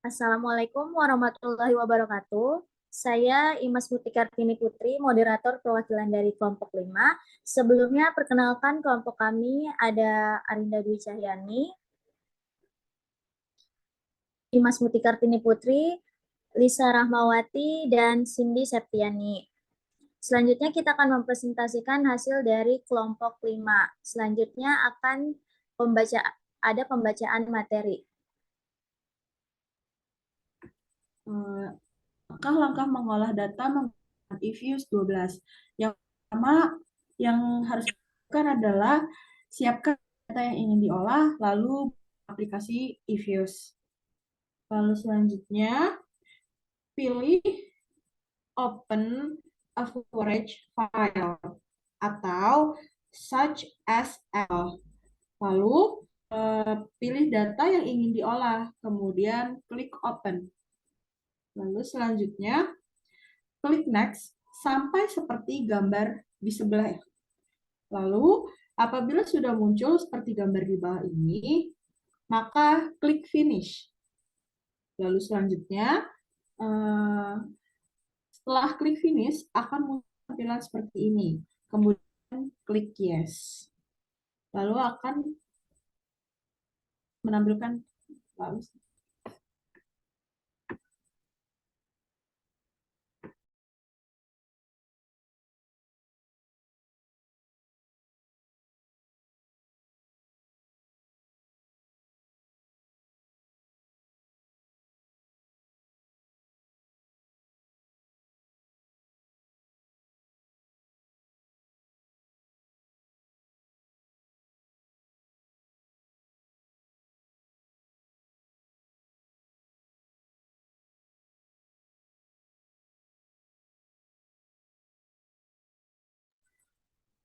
Assalamualaikum warahmatullahi wabarakatuh. Saya Imas Mutikartini Putri, moderator perwakilan dari kelompok 5. Sebelumnya perkenalkan kelompok kami ada Arinda Dwi Cahyani, Imas Mutikartini Putri, Lisa Rahmawati, dan Cindy Septiani. Selanjutnya kita akan mempresentasikan hasil dari kelompok 5. Selanjutnya akan ada pembacaan materi. Langkah-langkah mengolah data menggunakan eViews 12. Yang pertama yang harus dilakukan adalah siapkan data yang ingin diolah, lalu aplikasi eViews. Lalu selanjutnya pilih Open Average File atau such as L. Lalu pilih data yang ingin diolah, kemudian klik Open. Lalu selanjutnya, klik Next sampai seperti gambar di sebelah. Lalu, apabila sudah muncul seperti gambar di bawah ini, maka klik Finish. Lalu selanjutnya, setelah klik Finish, akan muncul tampilan seperti ini. Kemudian klik Yes. Lalu akan menampilkan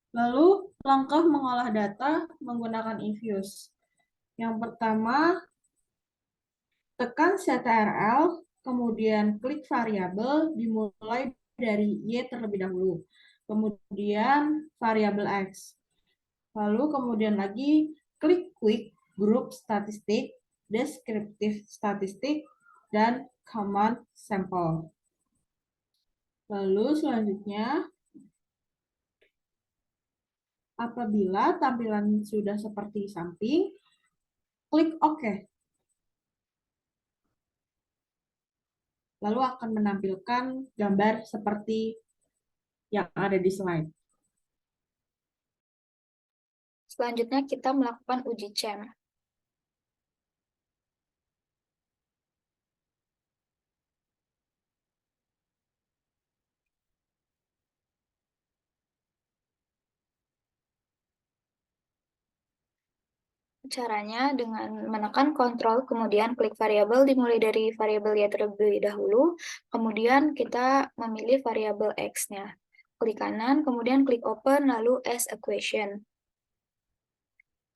Lalu, langkah mengolah data menggunakan eViews. Yang pertama, tekan CTRL, kemudian klik variabel dimulai dari Y terlebih dahulu. Kemudian variabel X. Lalu kemudian lagi klik Quick Group Statistik, Descriptive Statistik, dan Command Sample. Lalu selanjutnya, apabila tampilan sudah seperti samping, klik OK. Lalu akan menampilkan gambar seperti yang ada di slide. Selanjutnya kita melakukan uji CHAM. Caranya dengan menekan kontrol, kemudian klik variabel dimulai dari variabel Y terlebih dahulu, kemudian kita memilih variabel X-nya. Klik kanan, kemudian klik open, lalu as equation.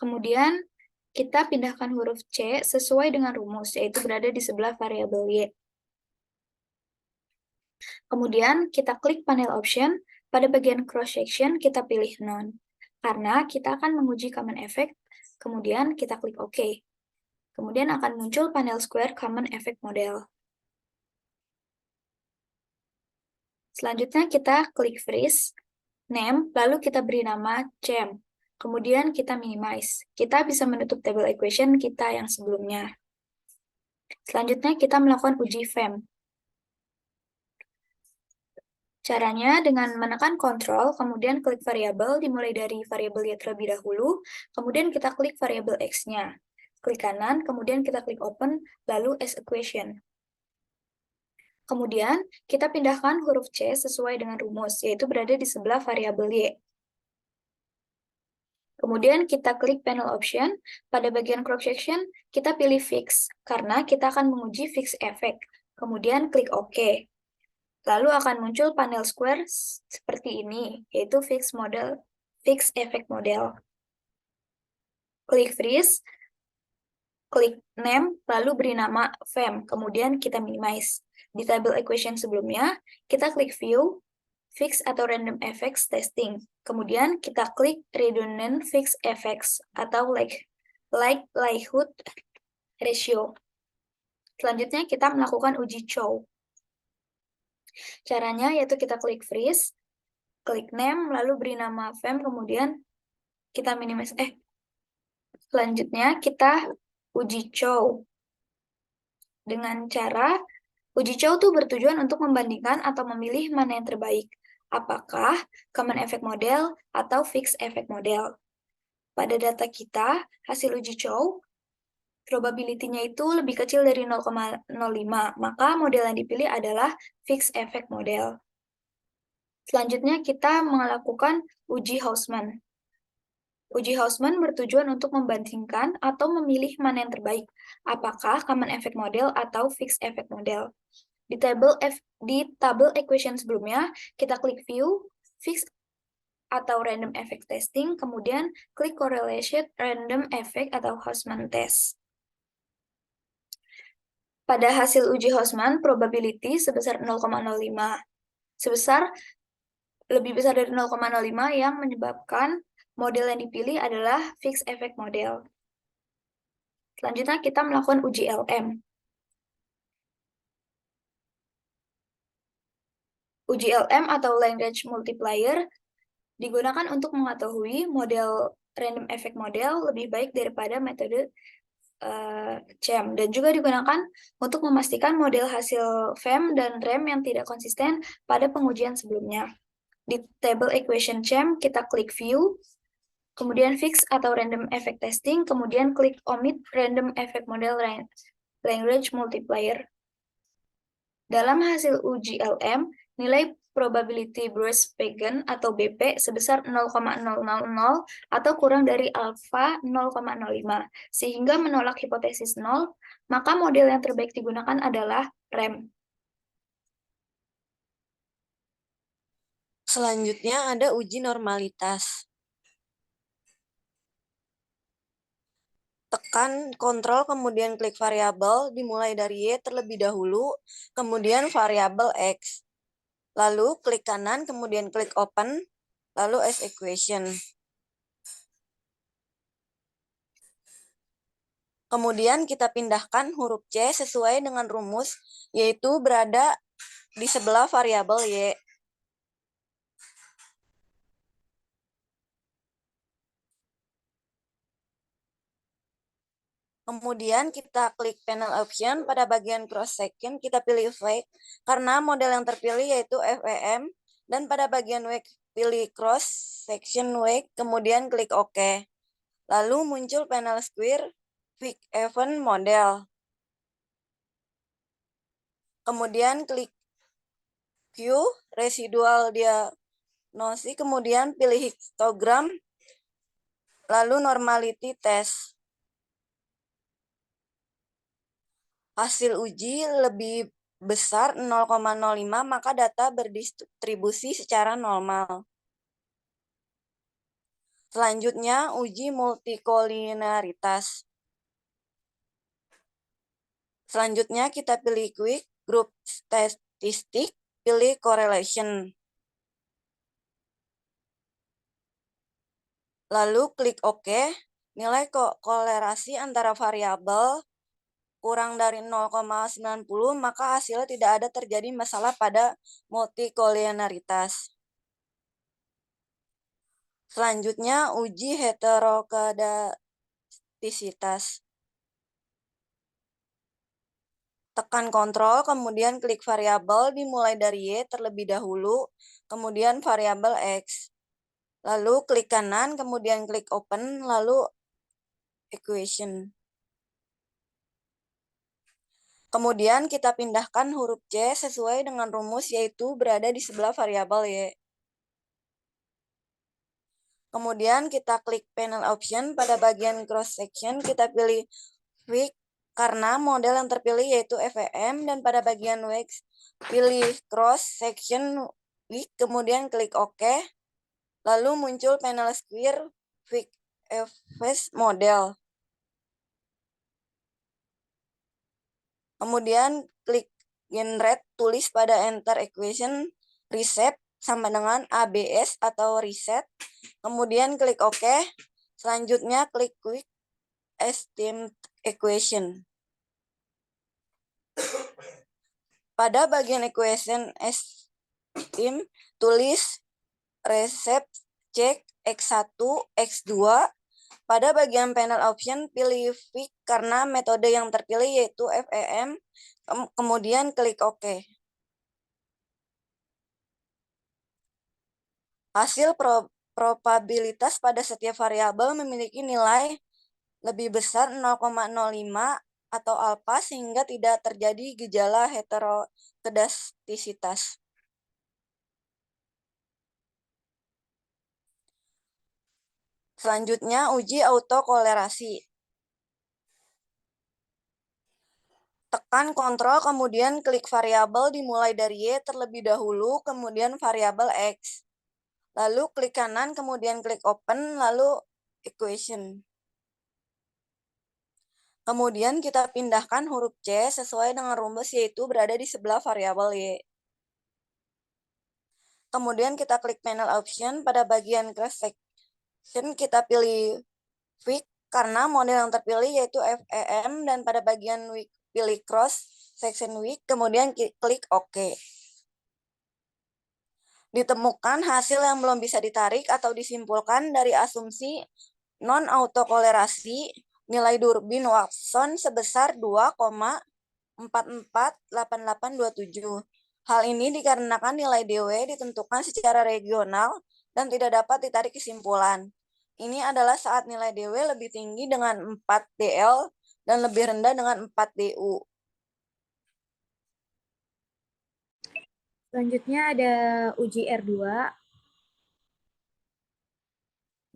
Kemudian kita pindahkan huruf C sesuai dengan rumus, yaitu berada di sebelah variabel Y. Kemudian kita klik panel option, pada bagian cross section kita pilih none. Karena kita akan menguji common effect, kemudian kita klik OK. Kemudian akan muncul panel square common effect model. Selanjutnya kita klik freeze, name, lalu kita beri nama CHAM. Kemudian kita minimize. Kita bisa menutup table equation kita yang sebelumnya. Selanjutnya kita melakukan uji FEM. Caranya dengan menekan kontrol, kemudian klik variabel dimulai dari variabel Y terlebih dahulu, kemudian kita klik variabel X-nya. Klik kanan, kemudian kita klik open, lalu as equation. Kemudian, kita pindahkan huruf C sesuai dengan rumus, yaitu berada di sebelah variabel Y. Kemudian kita klik panel option, pada bagian cross section, kita pilih fix, karena kita akan menguji fix effect. Kemudian klik OK. Lalu akan muncul panel square seperti ini, yaitu fix effect model. Klik freeze, klik name, lalu beri nama FEM, kemudian kita minimize. Di table equation sebelumnya, kita klik view, fix atau random effects testing. Kemudian kita klik redundant fixed effects atau likelihood ratio. Selanjutnya kita melakukan uji show. Caranya yaitu kita klik freeze, klik name, lalu beri nama fem, kemudian kita minimize. Selanjutnya kita uji show. Dengan cara uji show itu bertujuan untuk membandingkan atau memilih mana yang terbaik. Apakah common effect model atau fixed effect model. Pada data kita, hasil uji show, probability-nya itu lebih kecil dari 0,05, maka model yang dipilih adalah fixed effect model. Selanjutnya kita melakukan uji Hausman. Uji Hausman bertujuan untuk membandingkan atau memilih mana yang terbaik, apakah common effect model atau fixed effect model. Di tabel equation sebelumnya, kita klik view, fixed atau random effect testing, kemudian klik correlation random effect atau Hausman test. Pada hasil uji Hausman, probability sebesar 0,05. Lebih besar dari 0,05 yang menyebabkan model yang dipilih adalah fixed effect model. Selanjutnya kita melakukan uji LM. Uji LM atau language multiplier digunakan untuk mengetahui model random effect model lebih baik daripada metode CHAM, dan juga digunakan untuk memastikan model hasil FEM dan REM yang tidak konsisten pada pengujian sebelumnya. Di table equation CHAM, kita klik view, kemudian fix atau random effect testing, kemudian klik omit random effect model language multiplier. Dalam hasil uji LM, nilai probability Bruce-Pagan atau BP sebesar 0,000 atau kurang dari alfa 0,05, sehingga menolak hipotesis 0, maka model yang terbaik digunakan adalah REM. Selanjutnya ada uji normalitas. Tekan kontrol, kemudian klik variabel, dimulai dari Y terlebih dahulu, kemudian variabel X. Lalu klik kanan, kemudian klik open, lalu as equation. Kemudian kita pindahkan huruf C sesuai dengan rumus, yaitu berada di sebelah variabel Y. Kemudian kita klik panel option, pada bagian cross section kita pilih fake karena model yang terpilih yaitu FEM, dan pada bagian wake pilih cross section wake, kemudian klik OK. Lalu muncul panel square quick event model. Kemudian klik Q residual diagnosis, kemudian pilih histogram, lalu normality test. Hasil uji lebih besar 0,05, maka data berdistribusi secara normal. Selanjutnya, uji multikolinaritas. Selanjutnya, kita pilih quick group statistik, pilih correlation. Lalu klik OK, nilai kolerasi antara variabel kurang dari 0,90, maka hasilnya tidak ada terjadi masalah pada multikolinaritas. Selanjutnya, uji heterokedastisitas. Tekan kontrol, kemudian klik variabel, dimulai dari Y terlebih dahulu, kemudian variabel X. Lalu klik kanan, kemudian klik open, lalu equation. Kemudian kita pindahkan huruf C sesuai dengan rumus, yaitu berada di sebelah variabel Y. Kemudian kita klik panel option, pada bagian cross section kita pilih weak karena model yang terpilih yaitu FEM, dan pada bagian Wax pilih cross section weak, kemudian klik OK. Lalu muncul panel square weak face model. Kemudian klik generate, tulis pada enter equation reset sama dengan ABS atau reset. Kemudian klik OK. Selanjutnya klik quick estimate equation. Pada bagian equation estim, tulis resep cek X1, X2. Pada bagian panel option, pilih fix karena metode yang terpilih yaitu FEM, kemudian klik OK. Hasil probabilitas pada setiap variabel memiliki nilai lebih besar 0,05 atau alfa sehingga tidak terjadi gejala heterokedastisitas. Selanjutnya, uji autokolerasi. Tekan kontrol, kemudian klik variabel dimulai dari Y terlebih dahulu, kemudian variabel X. Lalu klik kanan, kemudian klik open, lalu equation. Kemudian kita pindahkan huruf C sesuai dengan rumus yaitu berada di sebelah variabel Y. Kemudian kita klik panel option, pada bagian cross section kita pilih fix karena model yang terpilih yaitu FEM dan pada bagian weak pilih cross section weak, kemudian klik OK. Ditemukan hasil yang belum bisa ditarik atau disimpulkan dari asumsi non-autokolerasi nilai Durbin Watson sebesar 2,448827. Hal ini dikarenakan nilai DW ditentukan secara regional dan tidak dapat ditarik kesimpulan. Ini adalah saat nilai DW lebih tinggi dengan 4 DL dan lebih rendah dengan 4 DU. Selanjutnya ada uji R2.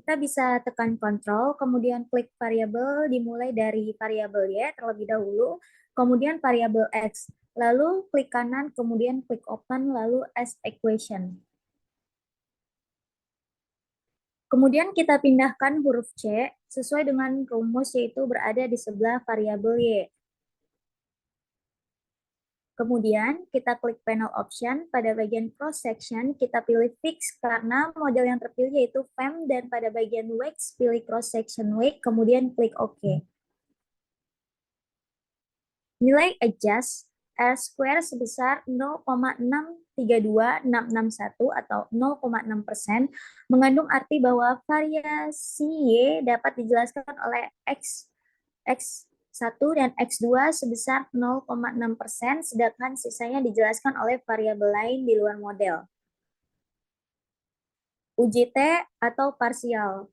Kita bisa tekan kontrol, kemudian klik variabel dimulai dari variabel Y terlebih dahulu, kemudian variabel X, lalu klik kanan, kemudian klik open, lalu as equation. Kemudian kita pindahkan huruf C sesuai dengan rumus yaitu berada di sebelah variabel Y. Kemudian kita klik panel option, pada bagian cross section kita pilih fix karena model yang terpilih yaitu FEM dan pada bagian wax pilih cross section weight, kemudian klik OK. Nilai adjust R square sebesar 0,632661 atau 0,6% mengandung arti bahwa variasi Y dapat dijelaskan oleh X1 dan X2 sebesar 0,6%, sedangkan sisanya dijelaskan oleh variabel lain di luar model. Uji T atau parsial.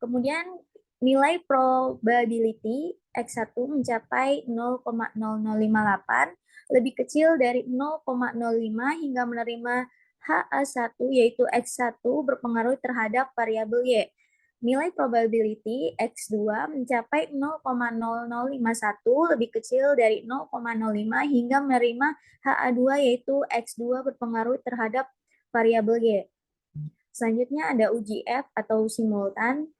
Kemudian nilai probability X1 mencapai 0,0058, lebih kecil dari 0,05 hingga menerima HA1 yaitu X1 berpengaruh terhadap variabel Y. Nilai probability X2 mencapai 0,0051 lebih kecil dari 0,05 hingga menerima HA2 yaitu X2 berpengaruh terhadap variabel Y. Selanjutnya ada uji F atau simultan.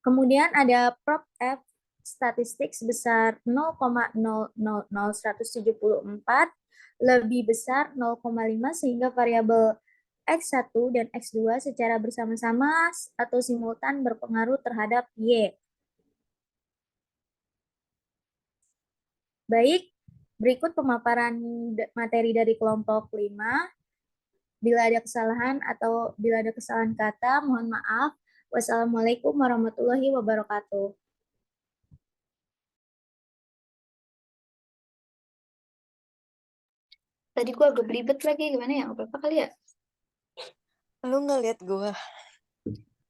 Kemudian ada prop F statistik sebesar 0,000174 lebih besar 0,5 sehingga variabel X1 dan X2 secara bersama-sama atau simultan berpengaruh terhadap Y. Baik, berikut pemaparan materi dari kelompok 5. Bila ada kesalahan atau bila ada kesalahan kata, mohon maaf. Wassalamualaikum warahmatullahi wabarakatuh. Tadi gua agak belibet lagi, gimana ya? Nggak apa-apa kali ya? Lu nggak lihat gua?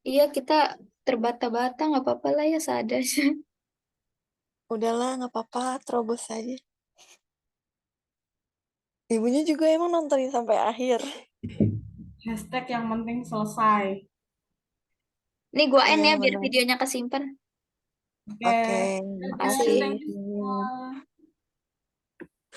Iya, kita terbata-bata, nggak apa-apa lah ya, seadanya. Udahlah, nggak apa-apa, terobos aja. Ibunya juga emang nontonin sampai akhir. Hashtag yang penting selesai. Nih gua Iya, end ya, biar benar. videonya kesimpan. Oke. Oke, Terima makasih. kasih. Thank you semua.